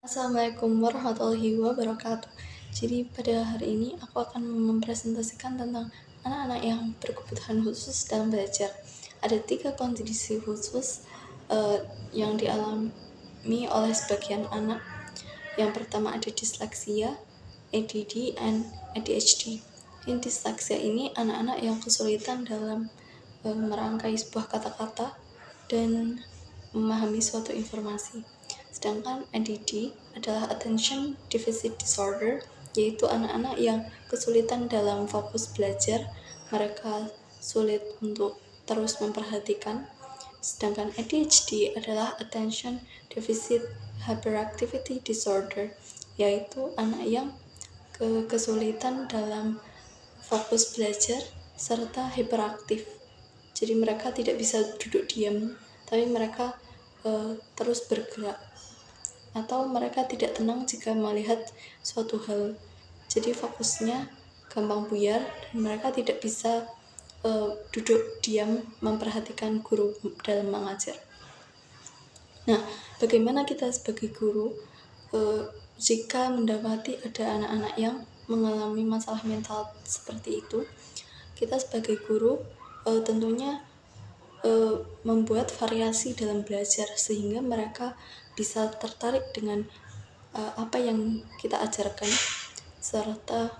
Assalamualaikum warahmatullahi wabarakatuh. Jadi pada hari ini aku akan mempresentasikan tentang anak-anak yang berkebutuhan khusus dalam belajar. Ada 3 kondisi khusus yang dialami oleh sebagian anak. Yang pertama ada disleksia, ADD, and ADHD. Disleksia ini anak-anak yang kesulitan dalam merangkai sebuah kata-kata dan memahami suatu informasi. Sedangkan ADD adalah Attention Deficit Disorder, yaitu anak-anak yang kesulitan dalam fokus belajar, mereka sulit untuk terus memperhatikan. Sedangkan ADHD adalah Attention Deficit Hyperactivity Disorder, yaitu anak yang kesulitan dalam fokus belajar serta hiperaktif. Jadi mereka tidak bisa duduk diam, tapi mereka terus bergerak, atau mereka tidak tenang jika melihat suatu hal. Jadi fokusnya gampang buyar dan mereka tidak bisa duduk diam memperhatikan guru dalam mengajar. Nah, bagaimana kita sebagai guru jika mendapati ada anak-anak yang mengalami masalah mental seperti itu? Kita sebagai guru tentunya membuat variasi dalam belajar sehingga mereka bisa tertarik dengan apa yang kita ajarkan, serta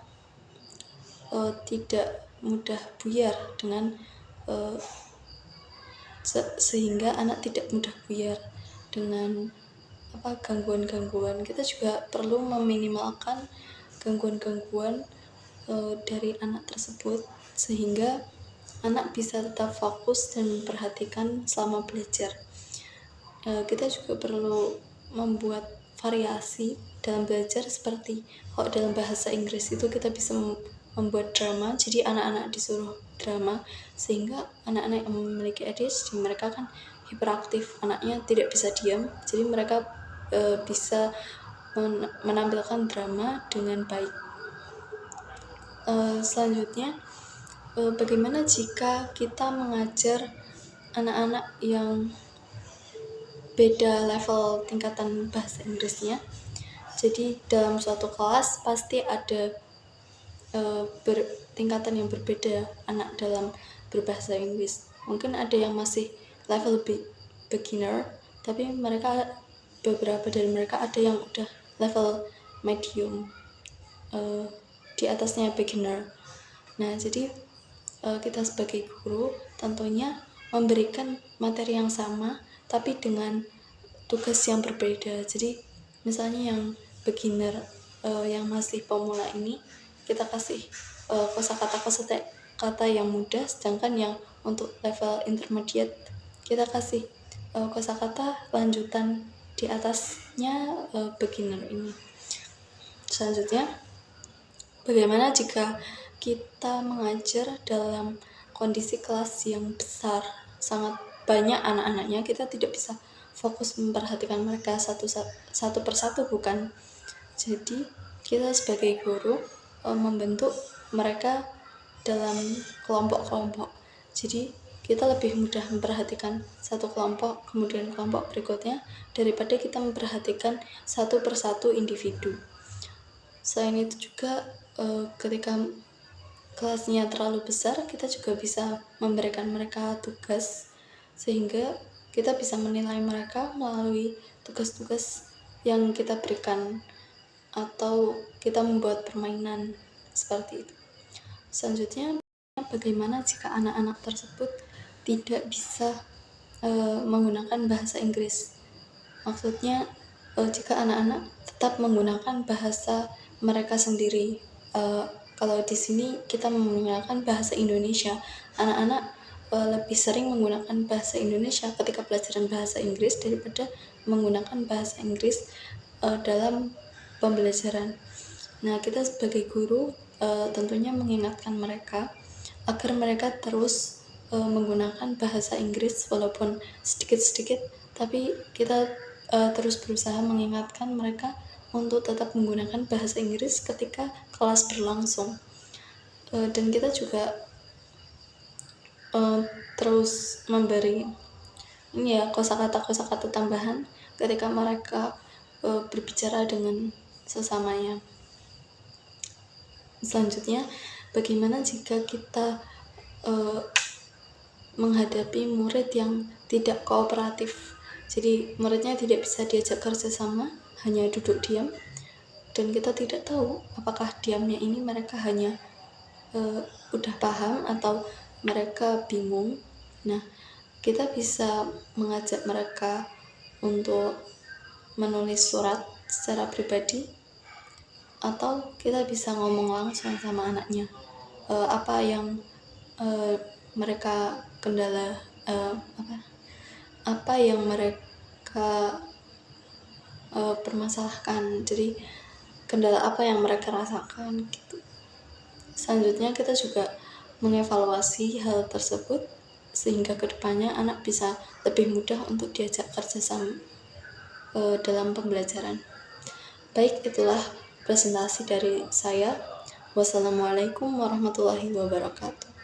tidak mudah buyar dengan sehingga anak tidak mudah buyar dengan gangguan-gangguan. Kita juga perlu meminimalkan gangguan-gangguan dari anak tersebut sehingga anak bisa tetap fokus dan memperhatikan selama belajar. Kita juga perlu membuat variasi dalam belajar, seperti kalau dalam bahasa Inggris itu kita bisa membuat drama, jadi anak-anak disuruh drama, sehingga anak-anak yang memiliki ADHD mereka kan hiperaktif, anaknya tidak bisa diam, jadi mereka bisa menampilkan drama dengan baik. Selanjutnya, bagaimana jika kita mengajar anak-anak yang beda level tingkatan bahasa Inggrisnya? Jadi dalam suatu kelas pasti ada tingkatan yang berbeda anak dalam berbahasa Inggris. Mungkin ada yang masih level beginner, tapi beberapa dari mereka ada yang udah level medium, di atasnya beginner. Nah, jadi kita sebagai guru tentunya memberikan materi yang sama tapi dengan tugas yang berbeda. Jadi misalnya yang beginner, yang masih pemula ini kita kasih kosakata yang mudah, sedangkan yang untuk level intermediate kita kasih kosakata lanjutan di atasnya beginner ini. Selanjutnya, bagaimana jika kita mengajar dalam kondisi kelas yang besar, sangat banyak anak-anaknya, kita tidak bisa fokus memperhatikan mereka satu persatu, bukan? Jadi kita sebagai guru membentuk mereka dalam kelompok-kelompok. Jadi kita lebih mudah memperhatikan satu kelompok, kemudian kelompok berikutnya, daripada kita memperhatikan satu persatu individu. Selain itu juga ketika kelasnya terlalu besar, kita juga bisa memberikan mereka tugas sehingga kita bisa menilai mereka melalui tugas-tugas yang kita berikan, atau kita membuat permainan seperti itu. Selanjutnya, bagaimana jika anak-anak tersebut tidak bisa menggunakan bahasa Inggris? Maksudnya jika anak-anak tetap menggunakan bahasa mereka sendiri. Kalau di sini kita menggunakan bahasa Indonesia, anak-anak lebih sering menggunakan bahasa Indonesia ketika pelajaran bahasa Inggris daripada menggunakan bahasa Inggris dalam pembelajaran. Nah, kita sebagai guru tentunya mengingatkan mereka agar mereka terus menggunakan bahasa Inggris walaupun sedikit-sedikit, tapi kita terus berusaha mengingatkan mereka untuk tetap menggunakan bahasa Inggris ketika kelas berlangsung. Dan kita juga terus memberi kosakata tambahan ketika mereka berbicara dengan sesamanya. Selanjutnya, bagaimana jika kita menghadapi murid yang tidak kooperatif? Jadi muridnya tidak bisa diajak kerjasama, hanya duduk diam, dan kita tidak tahu apakah diamnya ini mereka hanya udah paham atau mereka bingung. Nah, kita bisa mengajak mereka untuk menulis surat secara pribadi, atau kita bisa ngomong langsung sama anaknya apa yang mereka kendala, apa yang mereka permasalahkan, jadi kendala apa yang mereka rasakan gitu. Selanjutnya kita juga mengevaluasi hal tersebut sehingga kedepannya anak bisa lebih mudah untuk diajak kerjasama dalam pembelajaran. Baik, itulah presentasi dari saya. Wassalamualaikum warahmatullahi wabarakatuh.